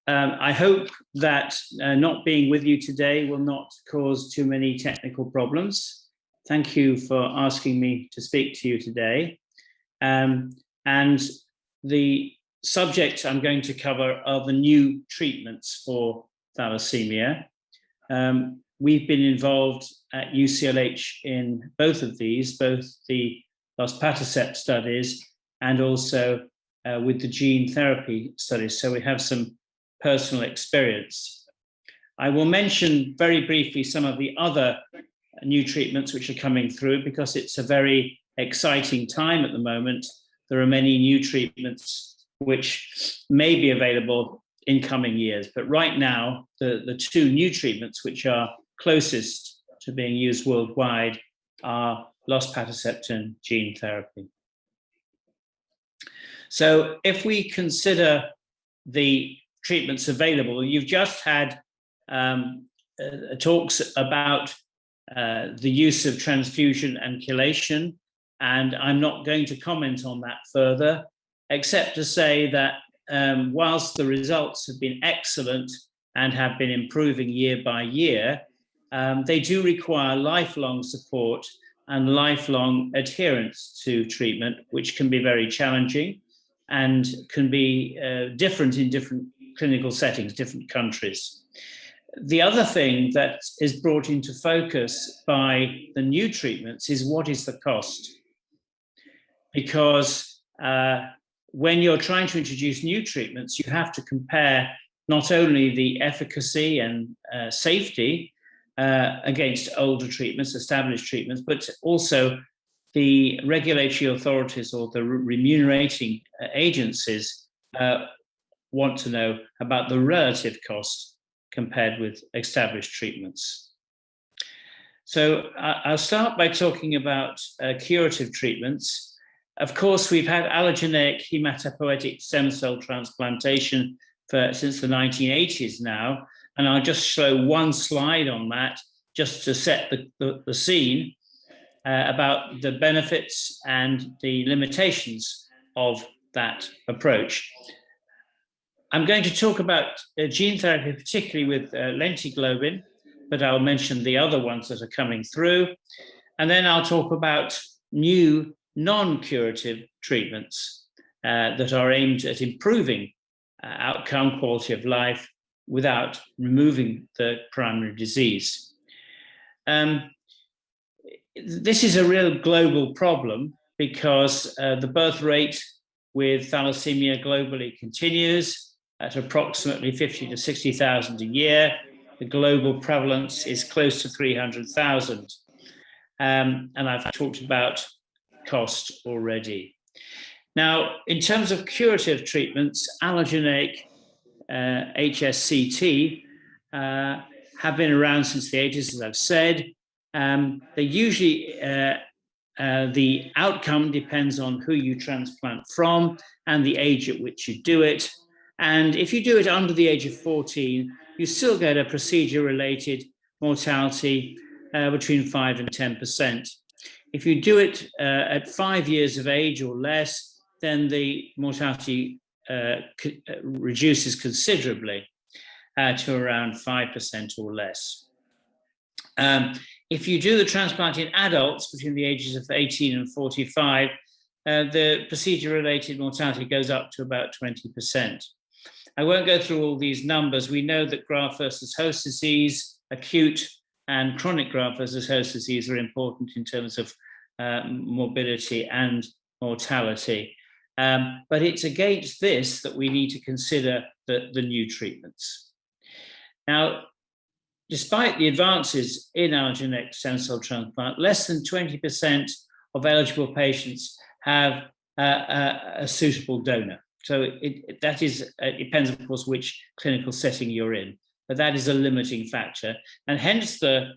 I hope that not being with you today will not cause too many technical problems. Thank you for asking me to speak to you today. And the subject I'm going to cover are the new treatments for thalassemia. We've been involved at UCLH in both of these, both the Luspatercept studies and also with the gene therapy studies. So we have some personal experience. I will mention very briefly some of the other new treatments which are coming through because it's a very exciting time at the moment. There are many new treatments which may be available in coming years, but right now the two new treatments which are closest to being used worldwide are Luspatercept and gene therapy. So if we consider the treatments available, you've just had talks about the use of transfusion and chelation, and I'm not going to comment on that further, except to say that whilst the results have been excellent and have been improving year by year, they do require lifelong support and lifelong adherence to treatment, which can be very challenging and can be different in different clinical settings, different countries. The other thing that is brought into focus by the new treatments is what is the cost? Because when you're trying to introduce new treatments, you have to compare not only the efficacy and safety against older treatments, established treatments, but also the regulatory authorities or the remunerating agencies want to know about the relative cost compared with established treatments. So I'll start by talking about curative treatments. Of course, we've had allogeneic hematopoietic stem cell transplantation since the 1980s now, and I'll just show one slide on that just to set the scene about the benefits and the limitations of that approach. I'm going to talk about gene therapy, particularly with lentiglobin, but I'll mention the other ones that are coming through. And then I'll talk about new non-curative treatments that are aimed at improving outcome, quality of life, without removing the primary disease. This is a real global problem because the birth rate with thalassemia globally continues at approximately 50 to 60,000 a year. The global prevalence is close to 300,000. And I've talked about cost already. Now, in terms of curative treatments, allogeneic HSCT have been around since the 80s, as I've said. They usually, the outcome depends on who you transplant from and the age at which you do it. And if you do it under the age of 14, you still get a procedure-related mortality between 5 and 10%. If you do it at 5 years of age or less, then the mortality reduces considerably to around 5% or less. If you do the transplant in adults between the ages of 18 and 45, the procedure-related mortality goes up to about 20%. I won't go through all these numbers. We know that graft versus host disease, acute and chronic graft versus host disease are important in terms of morbidity and mortality. But it's against this that we need to consider the new treatments. Now, despite the advances in allogeneic stem cell transplant, less than 20% of eligible patients have a suitable donor. So it depends, of course, which clinical setting you're in, but that is a limiting factor. And hence the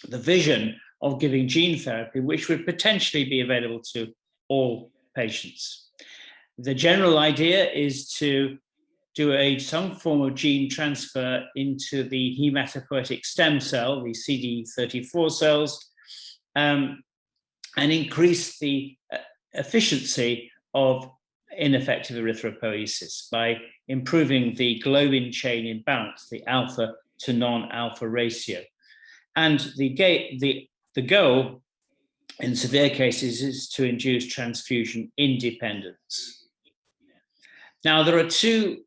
vision of giving gene therapy, which would potentially be available to all patients. The general idea is to do some form of gene transfer into the hematopoietic stem cell, the CD34 cells, and increase the efficiency of ineffective erythropoiesis by improving the globin chain imbalance, the alpha to non-alpha ratio. And the goal in severe cases is to induce transfusion independence. Now, there are two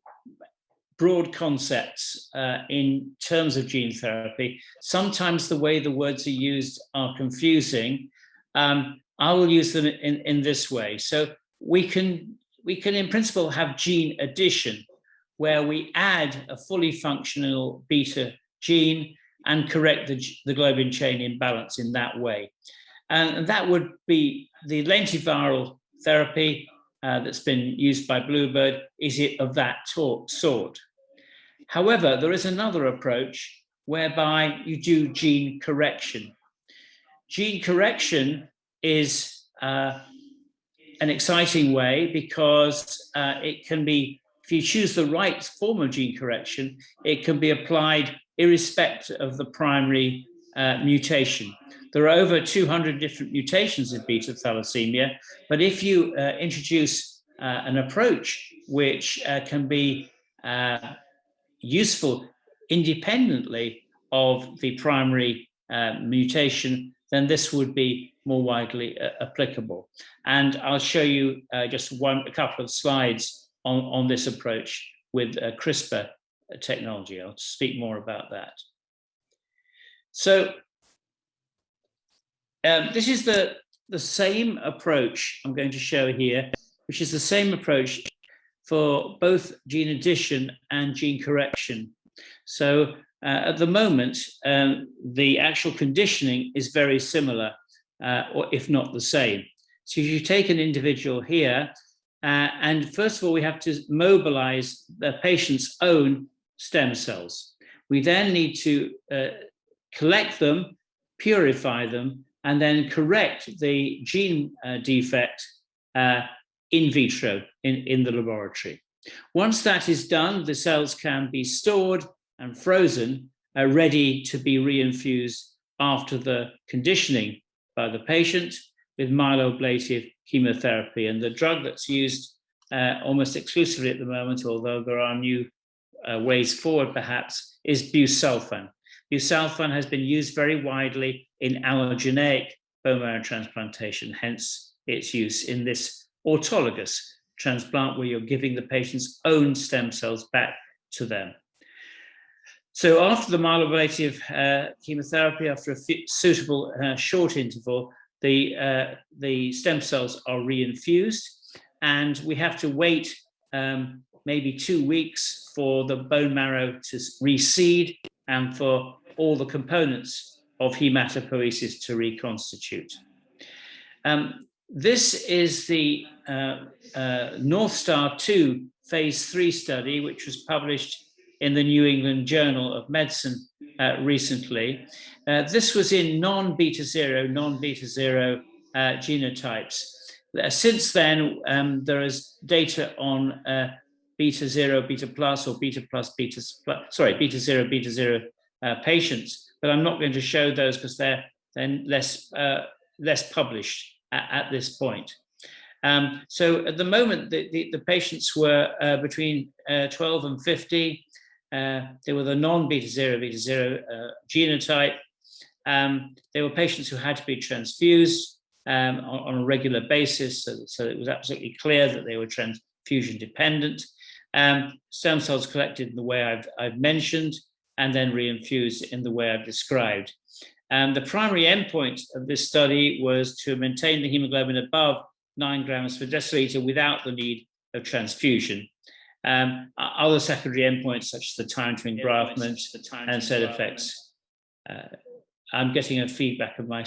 broad concepts in terms of gene therapy. Sometimes the way the words are used are confusing. I will use them in this way. So we can in principle have gene addition, where we add a fully functional beta gene and correct the globin chain imbalance in that way. And that would be the lentiviral therapy that's been used by Bluebird, is it of that sort. However, there is another approach whereby you do gene correction. Gene correction is an exciting way because it can be, if you choose the right form of gene correction, it can be applied irrespective of the primary mutation. There are over 200 different mutations in beta thalassemia, but if you introduce an approach which can be useful independently of the primary mutation, then this would be more widely applicable. And I'll show you just a couple of slides on this approach with CRISPR technology. I'll speak more about that. So this is the same approach I'm going to show here, which is the same approach for both gene addition and gene correction. So at the moment, the actual conditioning is very similar, or if not the same. So you take an individual here, and first of all, we have to mobilize the patient's own stem cells. We then need to collect them, purify them, and then correct the gene defect in vitro in the laboratory. Once that is done, the cells can be stored and frozen, ready to be reinfused after the conditioning by the patient with myeloablative chemotherapy. And the drug that's used almost exclusively at the moment, although there are new ways forward perhaps, is busulfan. Busulfan has been used very widely in allogeneic bone marrow transplantation, hence its use in this autologous transplant where you're giving the patient's own stem cells back to them. So after the myeloablative chemotherapy, after a suitable short interval, the stem cells are reinfused, and we have to wait maybe 2 weeks for the bone marrow to reseed and for all the components of hematopoiesis to reconstitute. This is the North Star 2 phase 3 study, which was published in the New England Journal of Medicine recently. This was in non-beta zero genotypes. Since then, there is data on beta zero, beta plus, or beta plus, beta zero patients, but I'm not going to show those because they're then less published at this point. So at the moment, the patients were between 12 and 50. They were the non-beta zero genotype. They were patients who had to be transfused on a regular basis, so it was absolutely clear that they were transfusion dependent. Stem cells collected in the way I've mentioned, and then reinfused in the way I've described. The primary endpoint of this study was to maintain the hemoglobin above 9 grams per deciliter without the need of transfusion. Other secondary endpoints, such as the time to engraftment and side effects. I'm getting a feedback of my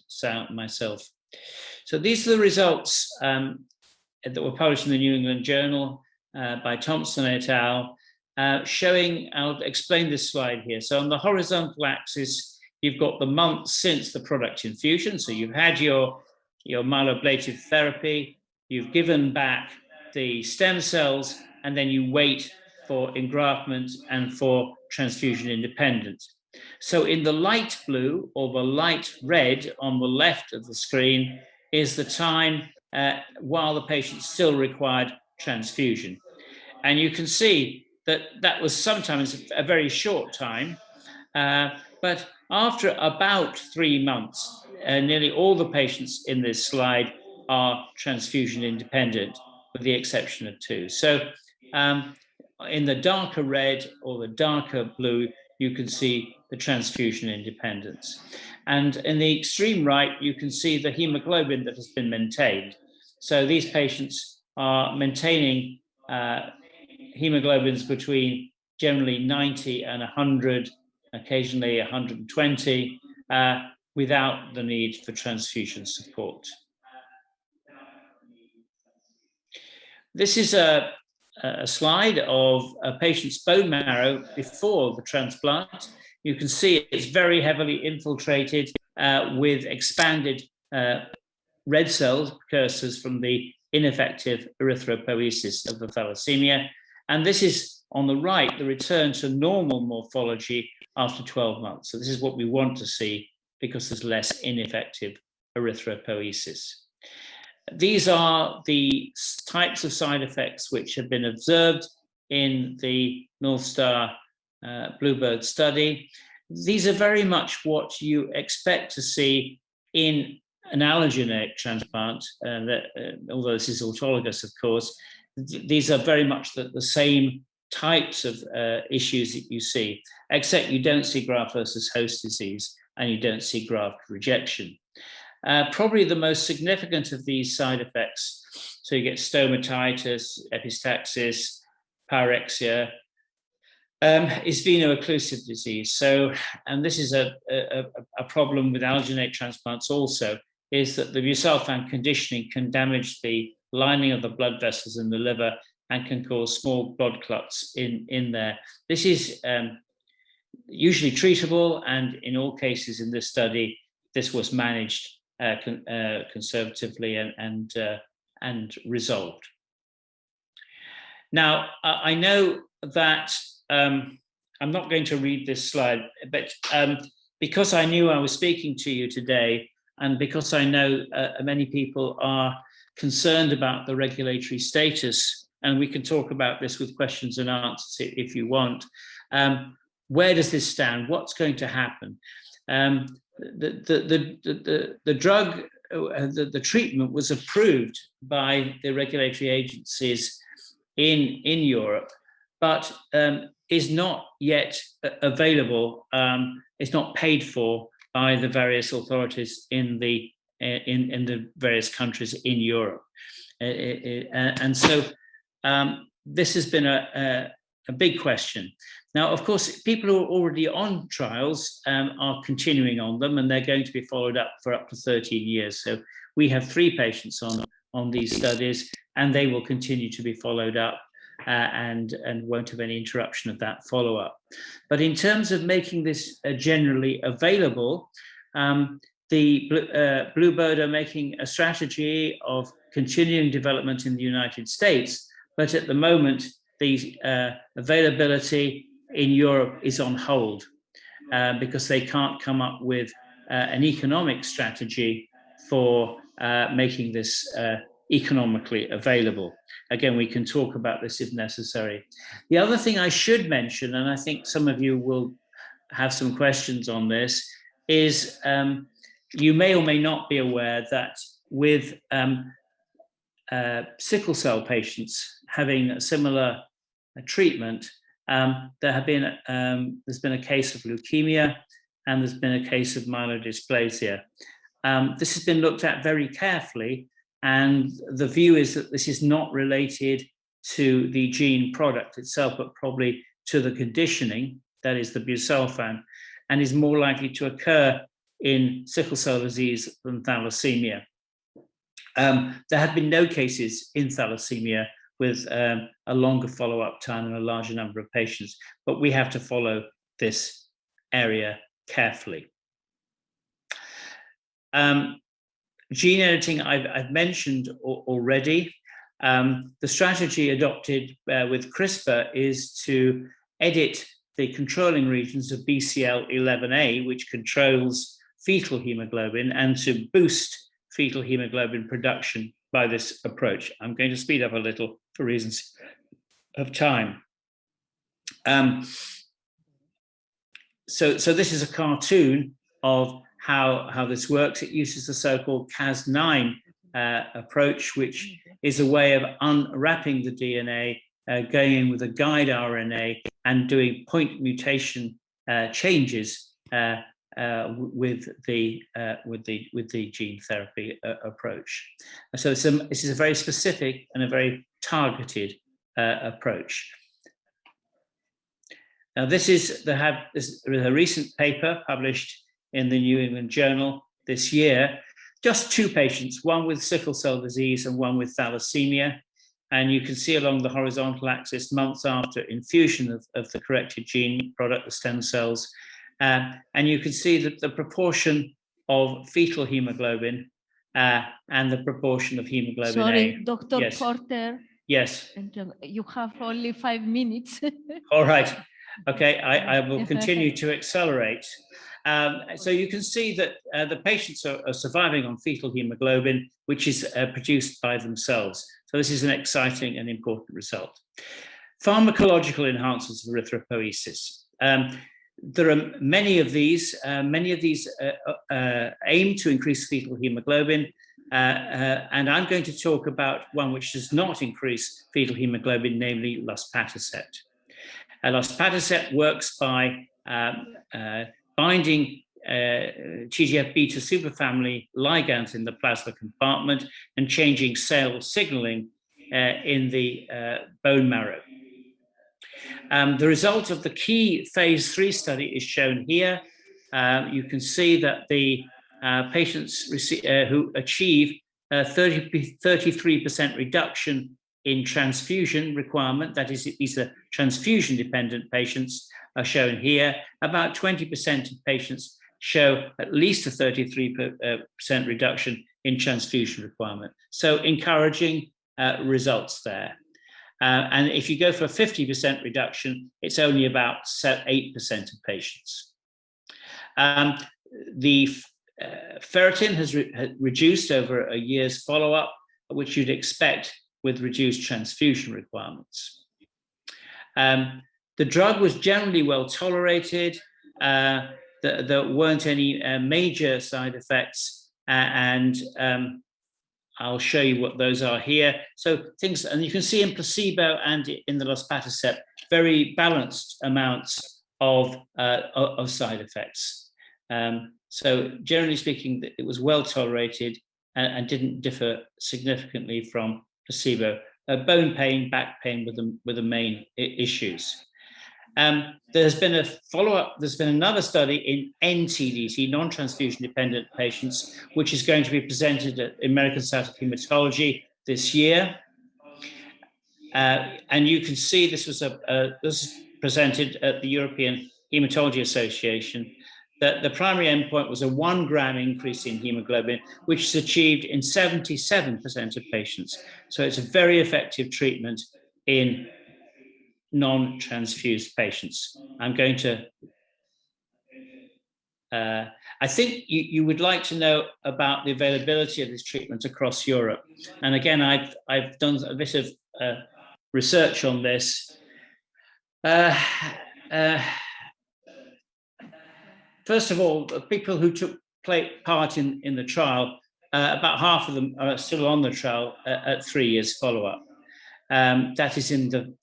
sound myself. So these are the results that were published in the New England Journal by Thompson et al. Showing, I'll explain this slide here. So on the horizontal axis, you've got the months since the product infusion. So you've had your myeloablative therapy, you've given back the stem cells, and then you wait for engraftment and for transfusion independence. So in the light blue or the light red on the left of the screen is the time while the patient still required transfusion. And you can see that that was sometimes a very short time, but after about 3 months, nearly all the patients in this slide are transfusion independent, with the exception of 2. So in the darker red or the darker blue, you can see the transfusion independence. And in the extreme right, you can see the hemoglobin that has been maintained. So these patients are maintaining hemoglobins between generally 90 and 100, occasionally 120, without the need for transfusion support. This is a slide of a patient's bone marrow before the transplant. You can see it's very heavily infiltrated with expanded red cells, precursors from the ineffective erythropoiesis of the thalassemia. And this is, on the right, the return to normal morphology after 12 months. So this is what we want to see because there's less ineffective erythropoiesis. These are the types of side effects which have been observed in the North Star Bluebird study. These are very much what you expect to see in an allogeneic transplant, although this is autologous, of course. These are very much the same types of issues that you see, except you don't see graft versus host disease and you don't see graft rejection. Probably the most significant of these side effects, so you get stomatitis, epistaxis, pyrexia, is veno-occlusive disease. So, and this is a problem with allogeneic transplants also, is that the busulfan conditioning can damage the lining of the blood vessels in the liver and can cause small blood clots in there. This is usually treatable, and in all cases in this study, this was managed conservatively and resolved. Now, I know that I'm not going to read this slide, but because I knew I was speaking to you today, and because I know many people are concerned about the regulatory status, and we can talk about this with questions and answers if you want. Where does this stand? What's going to happen? The drug, the treatment was approved by the regulatory agencies in Europe, but is not yet available. It's not paid for by the various authorities in the various countries in Europe, and so this has been a big question. Now, of course, people who are already on trials are continuing on them, and they're going to be followed up for up to 13 years. So we have 3 patients on these studies, and they will continue to be followed up and won't have any interruption of that follow-up. But in terms of making this generally available, the Bluebird are making a strategy of continuing development in the United States, but at the moment, the availability in Europe is on hold because they can't come up with an economic strategy for making this economically available. Again, we can talk about this if necessary. The other thing I should mention, and I think some of you will have some questions on this, is you may or may not be aware that with sickle cell patients having a similar treatment, there's been a case of leukemia and there's been a case of myelodysplasia. This has been looked at very carefully, and the view is that this is not related to the gene product itself, but probably to the conditioning, that is the busulfan, and is more likely to occur in sickle cell disease than thalassemia. There have been no cases in thalassemia with a longer follow-up time and a larger number of patients, but we have to follow this area carefully. Gene editing, I've mentioned already. The strategy adopted with CRISPR is to edit the controlling regions of BCL11A, which controls fetal hemoglobin, and to boost fetal hemoglobin production by this approach. I'm going to speed up a little for reasons of time. So this is a cartoon of how this works. It uses the so-called Cas9 approach, which is a way of unwrapping the DNA, going in with a guide RNA and doing point mutation changes with the gene therapy approach. So this is a very specific and a very targeted approach. Now, this is a recent paper published in the New England Journal this year. Just two patients, one with sickle cell disease and one with thalassemia. And you can see along the horizontal axis months after infusion of the corrected gene product, the stem cells. And you can see that the proportion of fetal hemoglobin and the proportion of hemoglobin Sorry, A. Dr. Yes. Porter. Yes. You have only 5 minutes. All right. Okay, I will continue to accelerate. So you can see that the patients are surviving on fetal hemoglobin, which is produced by themselves. So this is an exciting and important result. Pharmacological enhancements of erythropoiesis. There are many of these. Many of these aim to increase fetal hemoglobin. And I'm going to talk about one which does not increase fetal hemoglobin, namely Luspatercept. Luspatercept works by binding TGF-beta superfamily ligands in the plasma compartment and changing cell signaling in the bone marrow. The result of the key phase 3 study is shown here. You can see that the patients who achieve 33% reduction in transfusion requirement, that is, these are transfusion-dependent patients, are shown here. About 20% of patients show at least a 33% reduction in transfusion requirement. So encouraging results there. And if you go for a 50% reduction, it's only about 8% of patients. The ferritin has reduced over a year's follow-up, which you'd expect with reduced transfusion requirements. The drug was generally well tolerated. There weren't any major side effects, and I'll show you what those are here. So things, and you can see in placebo and in the Luspatercept, very balanced amounts of side effects. So generally speaking, it was well tolerated and didn't differ significantly from placebo. Bone pain, back pain were the main issues. There's been a follow-up, there's been another study in NTDT, non-transfusion dependent patients, which is going to be presented at American Society of Hematology this year. And you can see this was presented at the European Hematology Association, that the primary endpoint was a 1 gram increase in hemoglobin, which is achieved in 77% of patients. So it's a very effective treatment in non-transfused patients. I'm going to, I think you would like to know about the availability of this treatment across Europe. And again, I've done a bit of research on this. First of all, people who took part in the trial, about half of them are still on the trial at 3 years follow-up. That is in the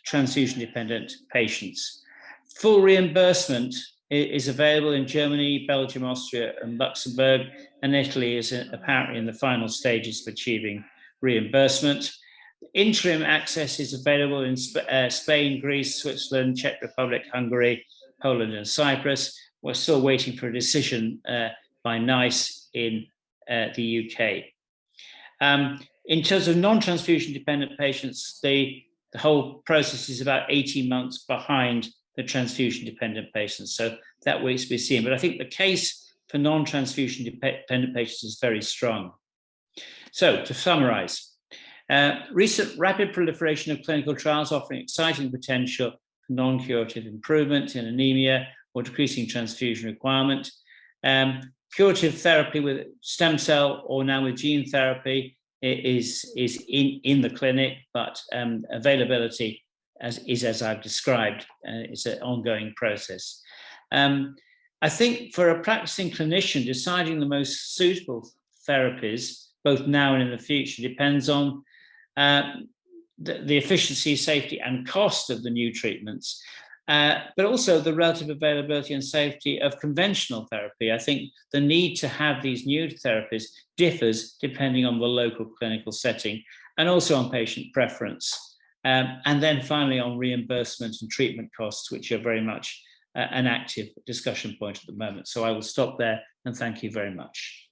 transfusion-dependent patients. Full reimbursement is available in Germany, Belgium, Austria, and Luxembourg, and Italy is apparently in the final stages of achieving reimbursement. Interim access is available in Spain, Greece, Switzerland, Czech Republic, Hungary, Poland, and Cyprus. We're still waiting for a decision by NICE in the UK. In terms of non-transfusion dependent patients, the whole process is about 18 months behind the transfusion dependent patients. So that waits to be seen. But I think the case for non-transfusion dependent patients is very strong. So to summarize, recent rapid proliferation of clinical trials offering exciting potential for non-curative improvement in anemia or decreasing transfusion requirement. Curative therapy with stem cell or now with gene therapy is in the clinic, but availability as I've described. It's an ongoing process. I think for a practicing clinician, deciding the most suitable therapies, both now and in the future, depends on the efficiency, safety, and cost of the new treatments, but also the relative availability and safety of conventional therapy. I think the need to have these new therapies differs depending on the local clinical setting and also on patient preference. And then finally on reimbursement and treatment costs, which are very much an active discussion point at the moment. So I will stop there and thank you very much.